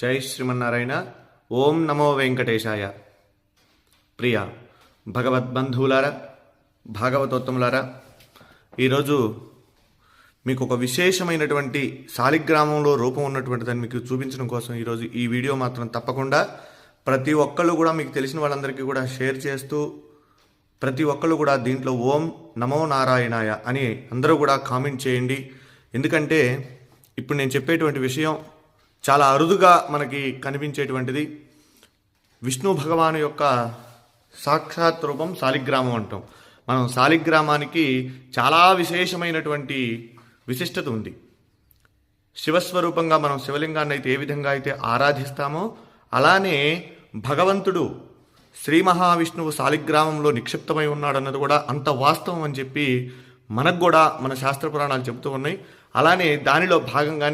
జై శ్రీమన్నారాయణ. ఓం నమో వెంకటేశాయ. ప్రియ భగవద్బంధువులారా, భాగవతోత్తములారా, ఈరోజు మీకు ఒక విశేషమైనటువంటి శాలిగ్రామంలో రూపం ఉన్నటువంటిదని మీకు చూపించడం కోసం ఈరోజు ఈ వీడియో మాత్రం తప్పకుండా ప్రతి ఒక్కళ్ళు కూడా మీకు తెలిసిన వాళ్ళందరికీ కూడా షేర్ చేస్తూ, ప్రతి ఒక్కళ్ళు కూడా దీంట్లో ఓం నమో నారాయణాయ అని అందరూ కూడా కామెంట్ చేయండి. ఎందుకంటే ఇప్పుడు నేను చెప్పేటువంటి విషయం చాలా అరుదుగా మనకి కనిపించేటువంటిది. విష్ణు భగవాను యొక్క సాక్షాత్ రూపం శాలిగ్రామం అంటాం. మనం శాలిగ్రామానికి చాలా విశేషమైనటువంటి విశిష్టత ఉంది. శివస్వరూపంగా మనం శివలింగాన్ని అయితే ఏ విధంగా అయితే ఆరాధిస్తామో అలానే భగవంతుడు శ్రీ మహావిష్ణువు శాలిగ్రామంలో నిక్షిప్తమై ఉన్నాడన్నది కూడా అంత వాస్తవం అని చెప్పి మనకు కూడా మన శాస్త్ర పురాణాలు చెబుతూ ఉన్నాయి. అలానే దానిలో భాగంగా